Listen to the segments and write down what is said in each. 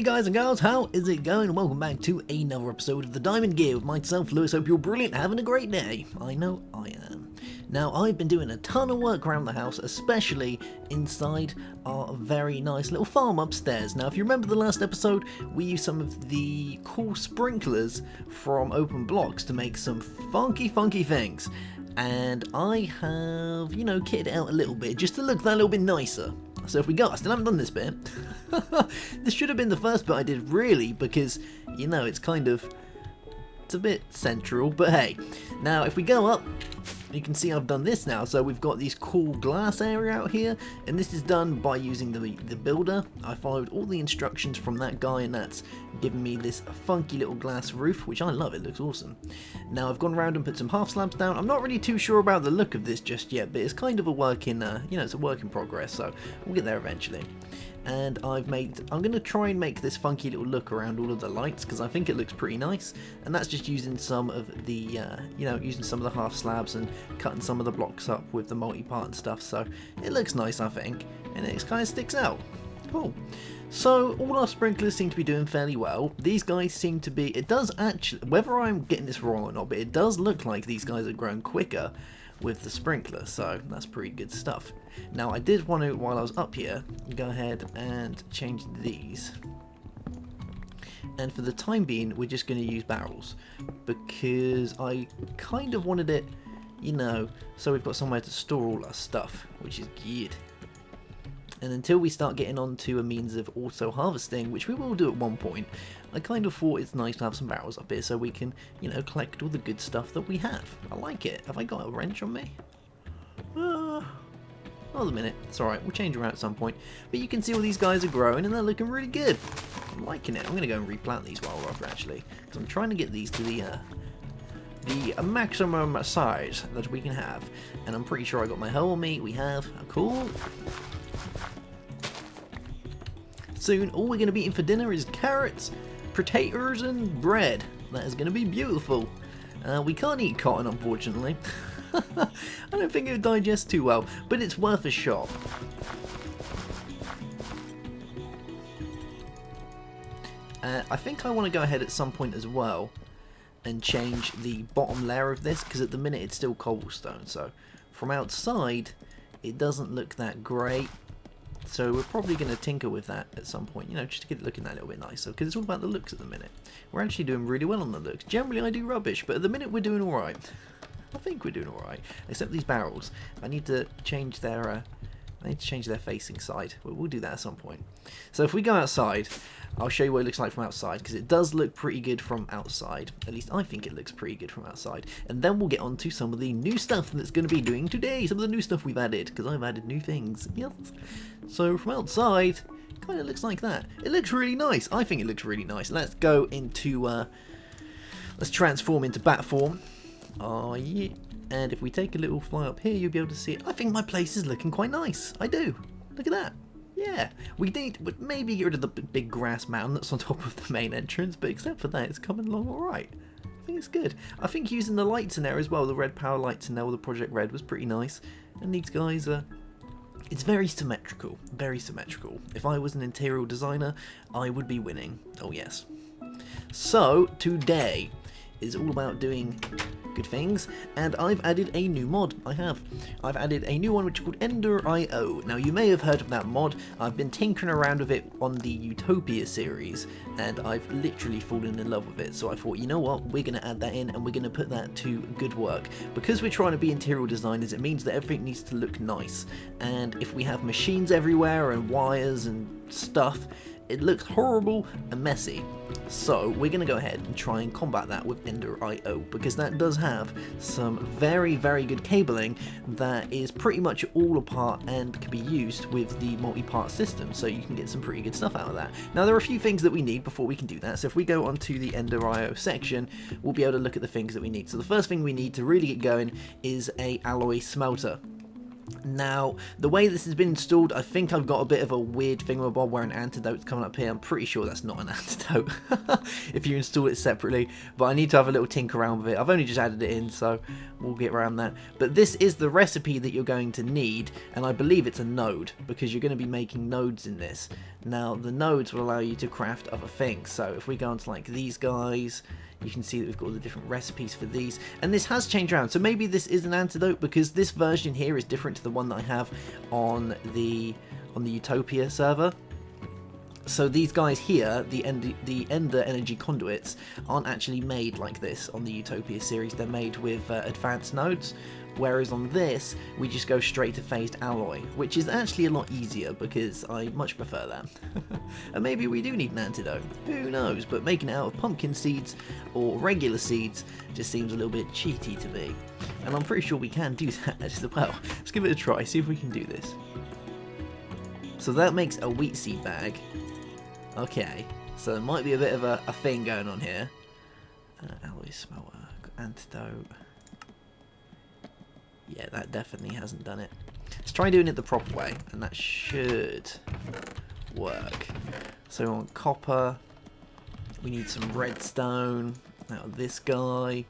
guys and girls, how is it going? Welcome back to another episode of the Diamond Gear with myself, Lewis. Hope you're brilliant, having a great day. I know I am. Now, I've been doing a ton of work around the house, especially inside our very nice little farm upstairs. Now, if you remember the last episode, we used some of the cool sprinklers from open blocks to make some funky things. And I have, kitted it out a little bit just to look that little bit nicer. So if we go, I still haven't done this bit. This should have been the first bit I did, really, because, it's a bit central, but hey. Now, if we go up, you can see I've done this now. So we've got these cool glass area out here, and this is done by using the builder. I followed all the instructions from that guy, and that's given me this funky little glass roof, which I love. It looks awesome. Now I've gone around and put some half slabs down. I'm not really too sure about the look of this just yet, but it's kind of a work in, it's a work in progress, so we'll get there eventually. And I'm going to try and make this funky little look around all of the lights, because I think it looks pretty nice, and that's just using some of the, using some of the half slabs and cutting some of the blocks up with the multi-part and stuff, so it looks nice, I think, and it kind of sticks out. Cool. So all our sprinklers seem to be doing fairly well. These guys seem to be, it does actually, whether I'm getting this wrong or not, but it does look like these guys are growing quicker with the sprinkler, so that's pretty good stuff. Now I did want to, while I was up here, go ahead and change these, and for the time being we're just going to use barrels, because I kind of wanted it, so we've got somewhere to store all our stuff, which is good. And until we start getting onto a means of auto harvesting, which we will do at one point, I kind of thought it's nice to have some barrels up here so we can, collect all the good stuff that we have. I like it. Have I got a wrench on me? Hold a minute. It's alright, we'll change around at some point. But you can see all these guys are growing and they're looking really good. I'm liking it. I'm going to go and replant these while we're up, actually, because I'm trying to get these to the maximum size that we can have. And I'm pretty sure I got my hoe on me. We have. Cool. Soon, all we're going to be eating for dinner is carrots, potatoes, and bread. That is going to be beautiful. We can't eat cotton, unfortunately. I don't think it would digest too well, but it's worth a shot. I think I want to go ahead at some point as well and change the bottom layer of this, because at the minute it's still cobblestone, so from outside it doesn't look that great. So we're probably going to tinker with that at some point, just to get it looking that little bit nicer, because it's all about the looks at the minute. We're actually doing really well on the looks. Generally I do rubbish, but at the minute we're doing alright. I think we're doing alright, except these barrels. I need to change their facing side. We'll do that at some point. So if we go outside, I'll show you what it looks like from outside, because it does look pretty good from outside. At least I think it looks pretty good from outside. And then we'll get on to some of the new stuff that's going to be doing today. Some of the new stuff we've added, because I've added new things. Yes. So from outside, kind of looks like that. It looks really nice. I think it looks really nice. Let's go into, let's transform into bat form. Oh yeah. And if we take a little fly up here, you'll be able to see it. I think my place is looking quite nice. I do. Look at that. Yeah, we need to maybe get rid of the big grass mound that's on top of the main entrance, but except for that, it's coming along alright. I think it's good. I think using the lights in there as well, the red power lights in there with the Project Red, was pretty nice. And these guys are... It's very symmetrical. Very symmetrical. If I was an interior designer, I would be winning. Oh yes. So, today is all about doing good things, and I've added a new mod. I've added a new one which is called Ender.io. Now you may have heard of that mod. I've been tinkering around with it on the Utopia series, and I've literally fallen in love with it, so I thought, you know what, we're going to add that in and we're going to put that to good work. Because we're trying to be interior designers, it means that everything needs to look nice, and if we have machines everywhere and wires and stuff, it looks horrible and messy. So we're going to go ahead and try and combat that with Ender.io, because that does have some very good cabling that is pretty much all apart and can be used with the multi-part system, so you can get some pretty good stuff out of that. Now there are a few things that we need before we can do that, so if we go onto the Ender.io section, we'll be able to look at the things that we need. So the first thing we need to really get going is a alloy smelter. Now, the way this has been installed, I think I've got a bit of a weird thingamabob where an antidote's coming up here. I'm pretty sure that's not an antidote if you install it separately, but I need to have a little tinker around with it. I've only just added it in, so we'll get around that. But this is the recipe that you're going to need, and I believe it's a node, because you're going to be making nodes in this. Now, the nodes will allow you to craft other things, so if we go onto like these guys, you can see that we've got all the different recipes for these, and this has changed around, so maybe this is an antidote because this version here is different to the one that I have on the Utopia server. So these guys here, the Ender energy conduits, aren't actually made like this on the Utopia series. They're made with advanced nodes, whereas on this we just go straight to phased alloy, which is actually a lot easier because I much prefer that. And maybe we do need an antidote, who knows, but making it out of pumpkin seeds or regular seeds just seems a little bit cheaty to me, and I'm pretty sure we can do that as well. Let's give it a try, see if we can do this. So that makes a wheat seed bag. Okay, so there might be a bit of a thing going on here. Alloy smelter, antidote. Yeah, that definitely hasn't done it. Let's try doing it the proper way, and that should work. So on copper, we need some redstone out of this guy.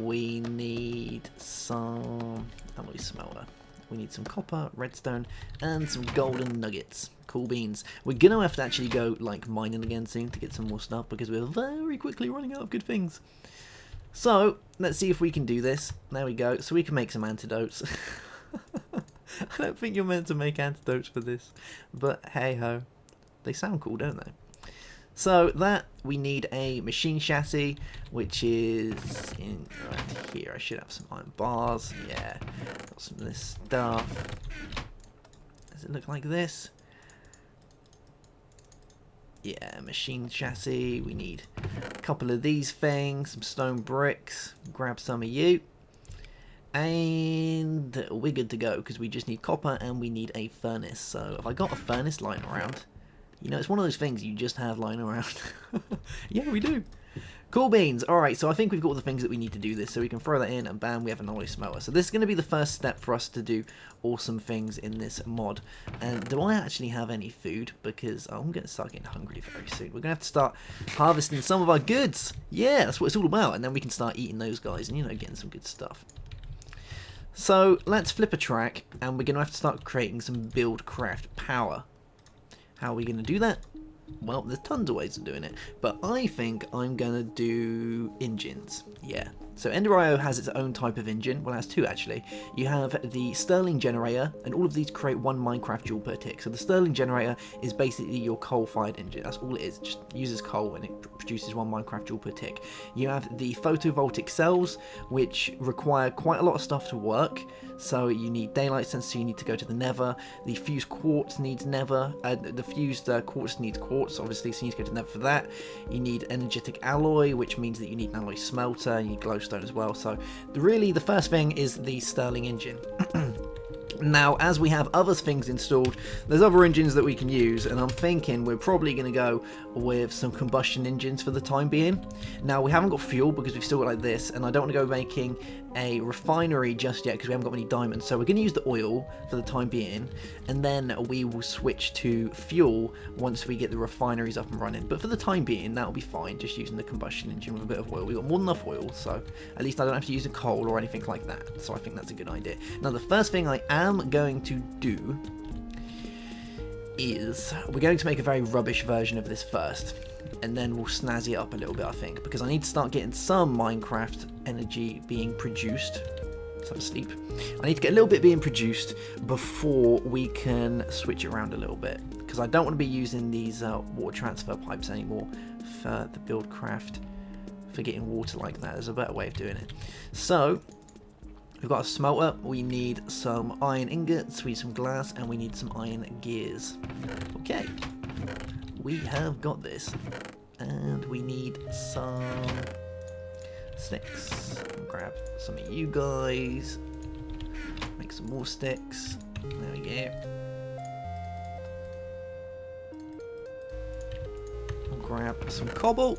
We need some alloy smelter. We need some copper, redstone, and some golden nuggets. Cool beans. We're gonna have to actually go like mining again soon to get some more stuff because we're very quickly running out of good things. So let's see if we can do this. There we go. So we can make some antidotes. I don't think you're meant to make antidotes for this, but hey ho, they sound cool, don't they? So that we need a machine chassis, which is in right here. I should have some iron bars. Yeah, got some of this stuff. Does it look like this? Yeah, machine chassis. We need a couple of these things, some stone bricks. Grab some of you. And we're good to go because we just need copper and we need a furnace. So have I got a furnace lying around? You know, it's one of those things you just have lying around. Yeah, we do. Cool beans. Alright, so I think we've got all the things that we need to do this, so we can throw that in and bam, we have an alloy smelter. So this is going to be the first step for us to do awesome things in this mod. And do I actually have any food? Because I'm going to start getting hungry very soon. We're going to have to start harvesting some of our goods. Yeah, that's what it's all about. And then we can start eating those guys and, you know, getting some good stuff. So let's flip a track and we're going to have to start creating some build craft power. How are we going to do that? Well, there's tons of ways of doing it, but I think I'm going to do engines. Yeah. So Ender.io has its own type of engine. Well, it has two actually. You have the Stirling generator, and all of these create one Minecraft joule per tick. So the Stirling generator is basically your coal-fired engine. That's all it is. It just uses coal and it produces one Minecraft joule per tick. You have the photovoltaic cells, which require quite a lot of stuff to work. So you need daylight sensor, you need to go to the Nether. The fused quartz needs Nether. The fused quartz needs quartz, obviously, so you need to go to the Nether for that. You need energetic alloy, which means that you need an alloy smelter, and you need glowstone as well. So really the first thing is the Stirling engine. Now, as we have other things installed, there's other engines that we can use, and I'm thinking we're probably going to go with some combustion engines for the time being. Now, we haven't got fuel because we've still got like this, and I don't want to go making a refinery just yet because we haven't got many diamonds. So we're going to use the oil for the time being, and then we will switch to fuel once we get the refineries up and running. But for the time being, that'll be fine, just using the combustion engine with a bit of oil. We've got more than enough oil, so at least I don't have to use a coal or anything like that. So I think that's a good idea. Now, the first thing I am going to do is we're going to make a very rubbish version of this first, and then we'll snazzy it up a little bit, I think, because I need to start getting some Minecraft energy being produced. So I'm asleep. I need to get a little bit being produced before we can switch it around a little bit, because I don't want to be using these water transfer pipes anymore for the build craft, for getting water like that. There's a better way of doing it. So we've got a smelter, we need some iron ingots, we need some glass, and we need some iron gears. Okay, we have got this. And we need some sticks. Grab some of you guys. Make some more sticks. There we go. I'll grab some cobble.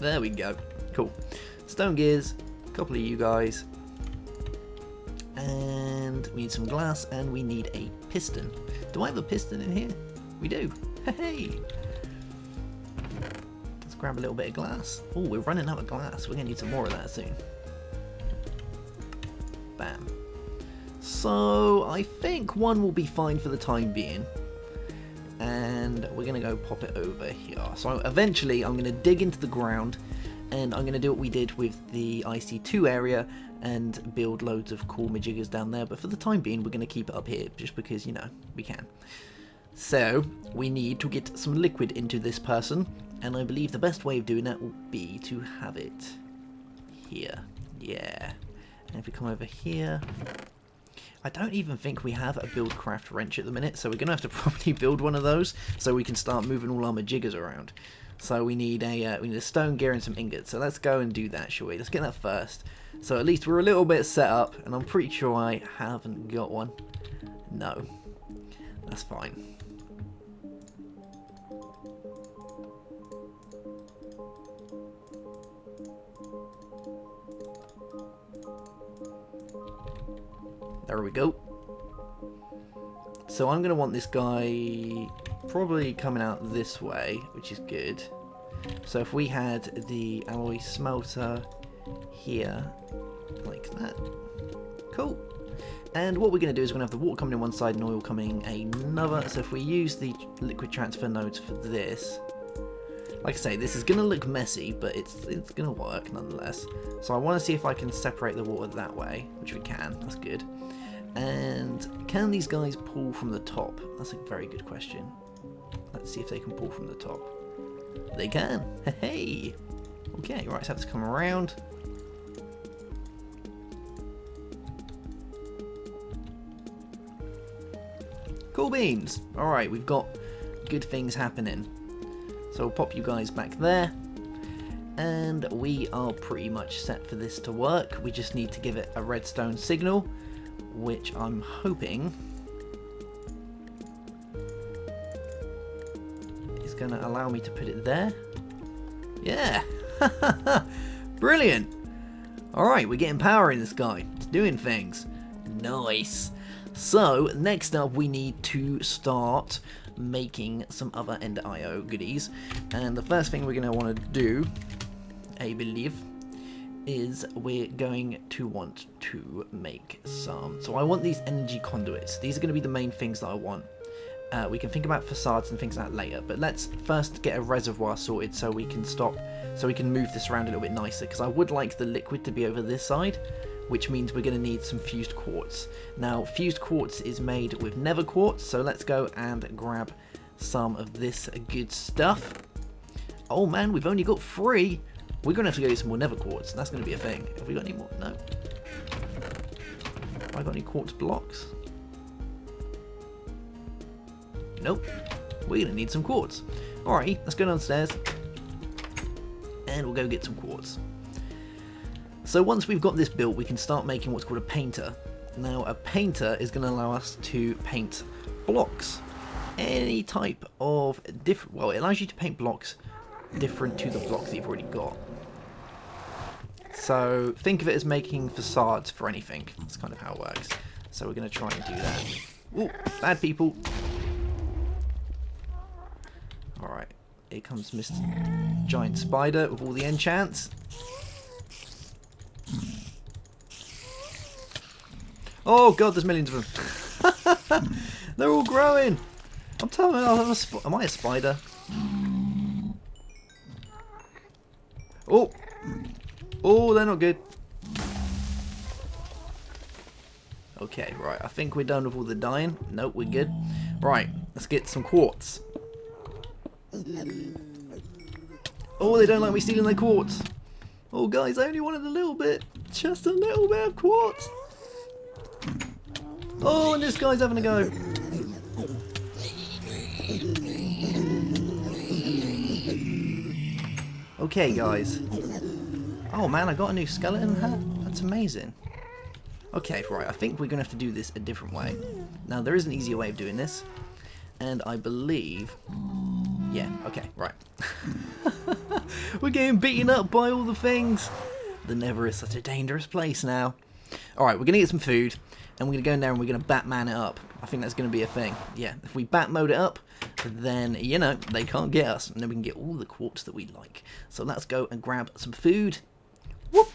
There we go. Cool. Stone gears, a couple of you guys. And we need some glass, and we need a piston. Do I have a piston in here? We do. Hey! Let's grab a little bit of glass. Oh, we're running out of glass. We're going to need some more of that soon. Bam. So, I think one will be fine for the time being. And we're going to go pop it over here. So, eventually, I'm going to dig into the ground, and I'm going to do what we did with the IC2 area and build loads of cool majiggers down there. But for the time being, we're going to keep it up here, just because, you know, we can. So, we need to get some liquid into this person, and I believe the best way of doing that will be to have it here. Yeah. And if we come over here, I don't even think we have a buildcraft wrench at the minute, so we're going to have to probably build one of those so we can start moving all our majiggers around. So we need a stone gear and some ingots, so let's go and do that, shall we? Let's get that first. So at least we're a little bit set up, and I'm pretty sure I haven't got one. No. That's fine. There we go. So I'm going to want this guy probably coming out this way, which is good. So if we had the alloy smelter here, like that. Cool. And what we're going to do is we're going to have the water coming in one side and oil coming another. So if we use the liquid transfer nodes for this, like I say, this is going to look messy, but it's going to work nonetheless. So I want to see if I can separate the water that way, which we can. That's good. And can these guys pull from the top? That's a very good question. Let's see if they can pull from the top. They can. Hey. Okay, right, so let's come around. Cool beans. Alright, we've got good things happening. So we'll pop you guys back there. And we are pretty much set for this to work. We just need to give it a redstone signal, which I'm hoping is going to allow me to put it there. Yeah! Brilliant! Alright, we're getting power in this guy. It's doing things. Nice! So, next up we need to start making some other Ender IO goodies. And the first thing we're going to want to do, I believe, is we're going to want to make some. So I want these energy conduits. These are going to be the main things that I want. We can think about facades and things like that later, but let's first get a reservoir sorted so we can move this around a little bit nicer, because I would like the liquid to be over this side, which means we're going to need some fused quartz. Now, fused quartz is made with nether quartz, so let's go and grab some of this good stuff. Oh man, we've only got 3. We're going to have to go get some more nether quartz. That's going to be a thing. Have we got any more? No. Have I got any quartz blocks? Nope. We're going to need some quartz. Alright, let's go downstairs. And we'll go get some quartz. So once we've got this built, we can start making what's called a painter. Now, a painter is going to allow us to paint blocks. Any type of different... Well, it allows you to paint blocks different to the block that you've already got. So think of it as making facades for anything. That's kind of how it works. So we're going to try and do that. Ooh, bad people. Alright, here comes Mr. Giant Spider with all the enchants. Oh god, there's millions of them. They're all growing. I'm telling you, am I a spider? Oh! Oh, they're not good. Okay, right, I think we're done with all the dying. Nope, we're good. Right, let's get some quartz. Oh, they don't like me stealing their quartz. Oh, guys, I only wanted a little bit. Just a little bit of quartz. Oh, and this guy's having a go. Okay, guys. Oh man, I got a new skeleton hat? That's amazing. Okay, right, I think we're going to have to do this a different way. Now, there is an easier way of doing this. And I believe... Yeah, okay, right. We're getting beaten up by all the things. The Nether is such a dangerous place now. Alright, we're going to get some food. And we're going to go in there and we're going to Batman it up. I think that's going to be a thing. Yeah, if we bat mode it up, then, you know, they can't get us. And then we can get all the quartz that we like. So let's go and grab some food. Whoop!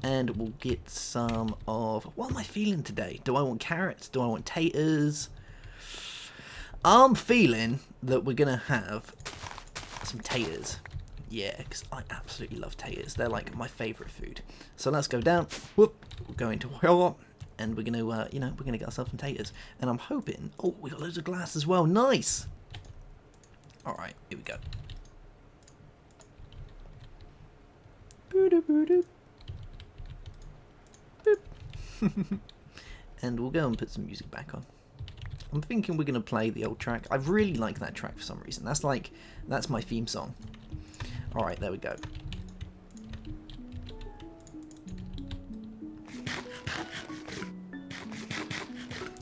And we'll get some of... What am I feeling today? Do I want carrots? Do I want taters? I'm feeling that we're going to have some taters. Yeah, because I absolutely love taters. They're like my favourite food. So let's go down. Whoop! We'll go into... And we're going to, you know, we're going to get ourselves some taters. And I'm hoping... Oh, we got loads of glass as well. Nice! Alright, here we go. And we'll go and put some music back on. I'm thinking we're going to play the old track. I really like that track for some reason. That's like... That's my theme song. Alright, there we go.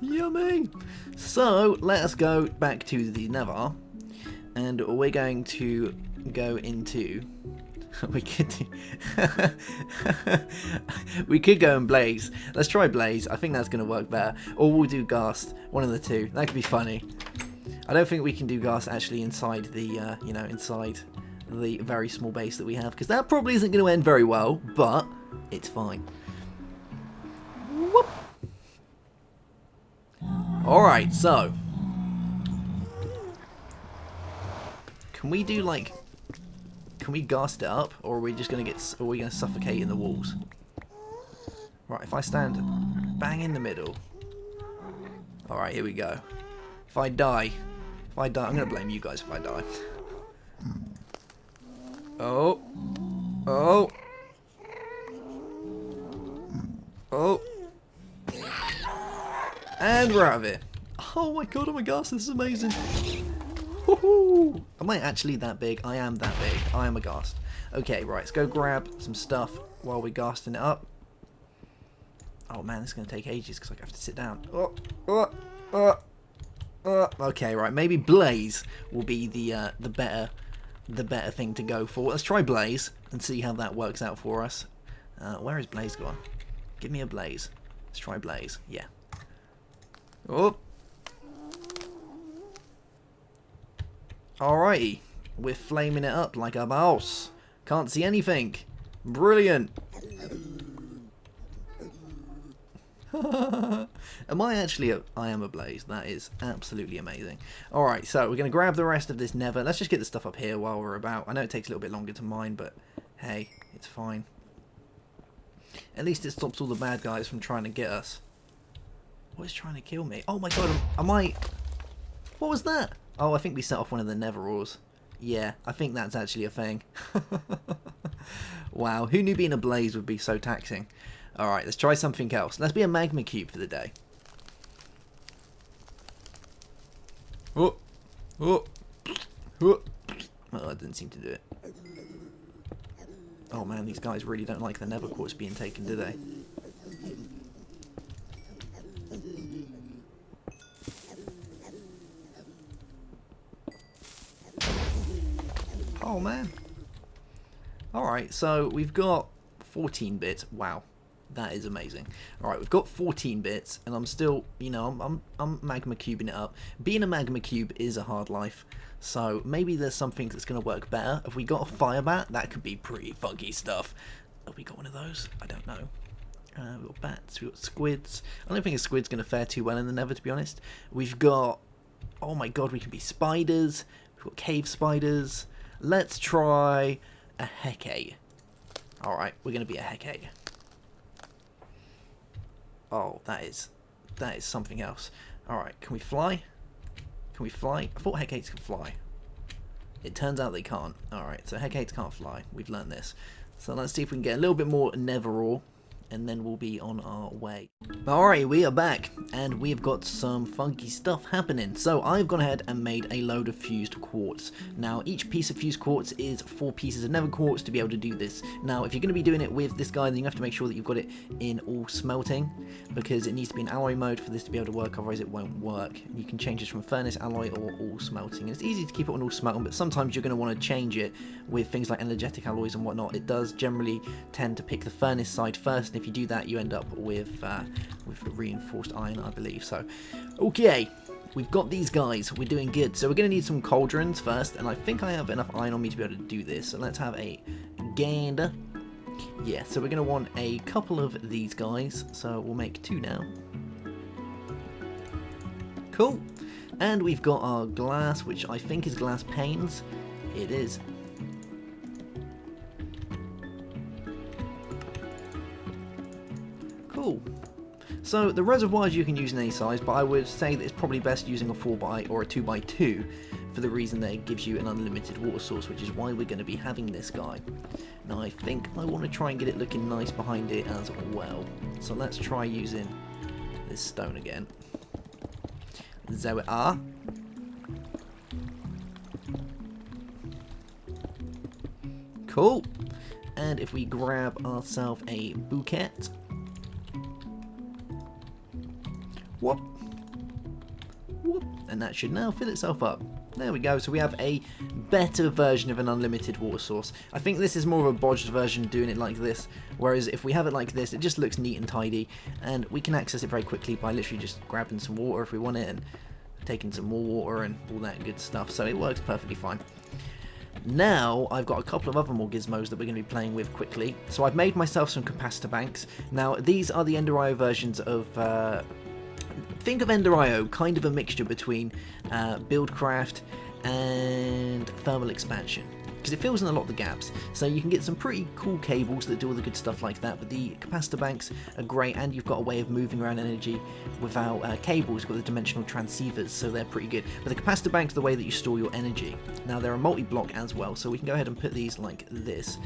Yummy! So, let us go back to the Nether, and we're going to go into... we could do... we could go and Blaze. Let's try Blaze. I think that's going to work better. Or we'll do Ghast. One of the two. That could be funny. I don't think we can do Ghast actually inside the, you know, inside the very small base that we have, because that probably isn't going to end very well, but it's fine. Whoop! Alright, so can we do like, can we ghast it up, or are we just gonna get, or are we gonna suffocate in the walls? Right, if I stand bang in the middle. Alright, here we go. If I die, I'm gonna blame you guys if I die. Oh. Oh. Oh. And we're out of it. Oh my god, oh my gosh, this is amazing. Woohoo! Am I actually that big? I am that big. I am a ghast. Okay, right, let's go grab some stuff while we're ghasting it up. Oh man, this is going to take ages because I have to sit down. Okay, right, maybe Blaze will be the better thing to go for. Let's try Blaze and see how that works out for us. Where is Blaze gone? Give me a Blaze. Let's try Blaze. Yeah. Oh. Alrighty. We're flaming it up like a mouse. Can't see anything. Brilliant. Am I actually I am a Blaze. That is absolutely amazing. Alright, so we're going to grab the rest of this Nether. Let's just get the stuff up here while we're about. I know it takes a little bit longer to mine, but hey, it's fine. At least it stops all the bad guys from trying to get us. What is trying to kill me? Oh my god, am I... What was that? Oh, I think we set off one of the Nether ores. Yeah, I think that's actually a thing. Wow, who knew being a Blaze would be so taxing? Alright, let's try something else. Let's be a magma cube for the day. Oh, oh, oh. Well, that didn't seem to do it. Oh man, these guys really don't like the Nether quartz being taken, do they? Oh man. Alright, so we've got 14 bits. Wow. That is amazing. Alright, we've got 14 bits, and I'm still, you know, I'm magma cubing it up. Being a magma cube is a hard life, so maybe there's something that's going to work better. If we got a fire bat, that could be pretty funky stuff. Have we got one of those? I don't know. We've got bats, we've got squids. I don't think a squid's going to fare too well in the Nether, to be honest. We've got, oh my god, we can be spiders. We've got cave spiders. Let's try a Hecate. Alright, we're going to be a Hecate. Oh, that is something else. Alright, can we fly? Can we fly? I thought Hecates could fly. It turns out they can't. Alright, so Hecates can't fly. We've learned this. So let's see if we can get a little bit more Nether ore. and then we'll be on our way. Alright, we are back, and we've got some funky stuff happening. So I've gone ahead and made a load of fused quartz. Now each piece of fused quartz is 4 pieces of nether quartz to be able to do this. Now if you're going to be doing it with this guy, then you have to make sure that you've got it in all smelting, because it needs to be in alloy mode for this to be able to work, otherwise it won't work. You can change this from furnace, alloy, or all smelting. And it's easy to keep it on all smelting, but sometimes you're going to want to change it with things like energetic alloys and whatnot. It does generally tend to pick the furnace side first, and if you do that, you end up with reinforced iron, I believe. So, okay, we've got these guys. We're doing good. So we're going to need some cauldrons first, and I think I have enough iron on me to be able to do this. So let's have a gander. Yeah, so we're going to want a couple of these guys. So we'll make 2 now. Cool. And we've got our glass, which I think is glass panes. It is. Cool. So the reservoirs you can use in any size, but I would say that it's probably best using a 4x or a 2x2 for the reason that it gives you an unlimited water source, which is why we're going to be having this guy. Now I think I want to try and get it looking nice behind it as well. So let's try using this stone again. There we are. Cool. And if we grab ourselves a bouquet. Whoop. Whoop. And that should now fill itself up. There we go. So we have a better version of an unlimited water source. I think this is more of a bodged version doing it like this. Whereas if we have it like this, it just looks neat and tidy. And we can access it very quickly by literally just grabbing some water if we want it. And taking some more water and all that good stuff. So it works perfectly fine. Now I've got a couple of other more gizmos that we're going to be playing with quickly. So I've made myself some capacitor banks. Now these are the Ender.io versions of... think of Ender.io kind of a mixture between Buildcraft and Thermal Expansion, because it fills in a lot of the gaps. So you can get some pretty cool cables that do all the good stuff like that, but the capacitor banks are great, and you've got a way of moving around energy without cables. You've got the dimensional transceivers, so they're pretty good. But the capacitor banks are the way that you store your energy. Now they're a multi-block as well, so we can go ahead and put these like this.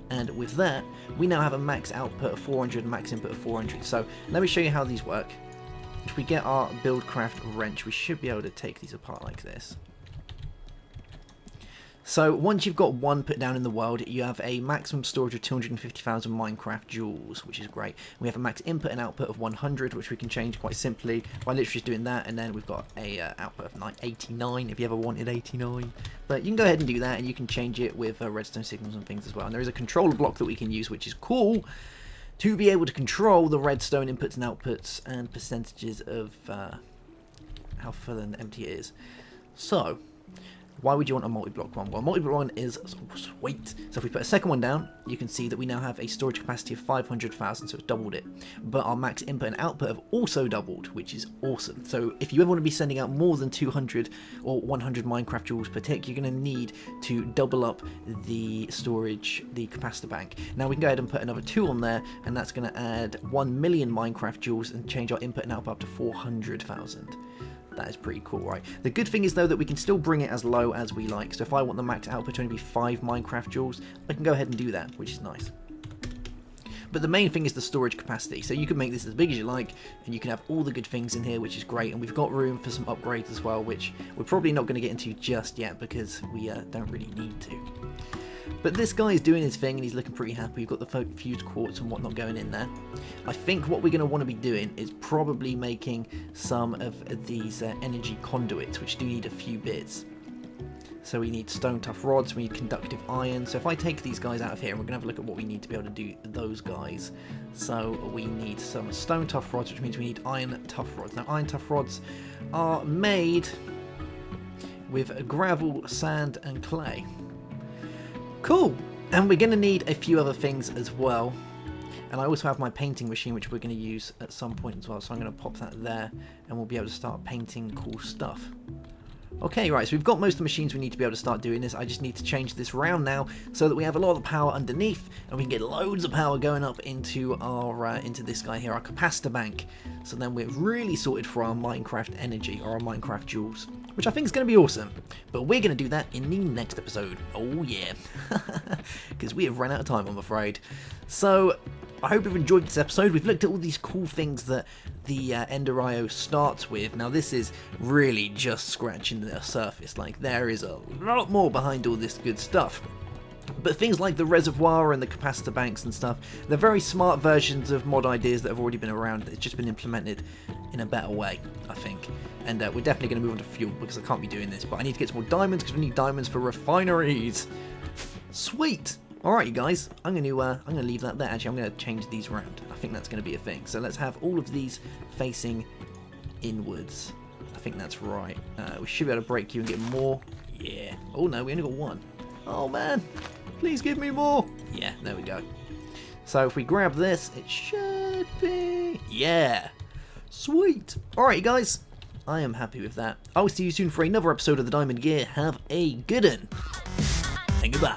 And with that, we now have a max output of 400 and max input of 400. So let me show you how these work. If we get our Buildcraft wrench, we should be able to take these apart like this. So once you've got one put down in the world, you have a maximum storage of 250,000 Minecraft joules, which is great. We have a max input and output of 100, which we can change quite simply by literally just doing that, and then we've got a output of 89 if you ever wanted 89. But you can go ahead and do that, and you can change it with redstone signals and things as well. And there is a controller block that we can use, which is cool, to be able to control the redstone inputs and outputs and percentages of how full and empty it is. So, why would you want a multi-block one? Well, multi-block one is sweet. So if we put a second one down, you can see that we now have a storage capacity of 500,000, so it's doubled it. But our max input and output have also doubled, which is awesome. So if you ever want to be sending out more than 200 or 100 Minecraft joules per tick, you're going to need to double up the storage, the capacitor bank. Now we can go ahead and put another 2 on there, and that's going to add 1 million Minecraft joules and change our input and output up to 400,000. That is pretty cool, right? The good thing is, though, that we can still bring it as low as we like. So if I want the max output to only be 5 Minecraft joules, I can go ahead and do that, which is nice. But the main thing is the storage capacity. So you can make this as big as you like, and you can have all the good things in here, which is great. And we've got room for some upgrades as well, which we're probably not going to get into just yet because we don't really need to. But this guy is doing his thing and he's looking pretty happy. We've got the fused quartz and whatnot going in there. I think what we're going to want to be doing is probably making some of these energy conduits, which do need a few bits. So we need stone tough rods, we need conductive iron. So if I take these guys out of here, we're going to have a look at what we need to be able to do those guys. So we need some stone tough rods, which means we need iron tough rods. Now iron tough rods are made with gravel, sand and clay. Cool, and we're going to need a few other things as well. And I also have my painting machine, which we're going to use at some point as well. So I'm going to pop that there, and we'll be able to start painting cool stuff. Okay, right, so we've got most of the machines we need to be able to start doing this. I just need to change this round now so that we have a lot of power underneath, and we can get loads of power going up into our into this guy here, our capacitor bank. So then we're really sorted for our Minecraft energy, or our Minecraft joules, which I think is going to be awesome. But we're going to do that in the next episode. Oh yeah, because we have run out of time, I'm afraid. So I hope you've enjoyed this episode. We've looked at all these cool things that the Ender IO starts with. Now this is really just scratching the surface. Like, there is a lot more behind all this good stuff. But things like the reservoir and the capacitor banks and stuff, they're very smart versions of mod ideas that have already been around. It's just been implemented in a better way, I think. And we're definitely going to move on to fuel, because I can't be doing this. But I need to get some more diamonds, because we need diamonds for refineries. Sweet! Alright, you guys, I'm going to leave that there. Actually, I'm going to change these around. I think that's going to be a thing. So let's have all of these facing inwards. I think that's right. We should be able to break you and get more. Yeah. Oh no, we only got one. Oh man, please give me more. Yeah, there we go. So if we grab this, it should be... Yeah. Sweet. Alright, you guys, I am happy with that. I will see you soon for another episode of the Diamond Gear. Have a good one. And goodbye.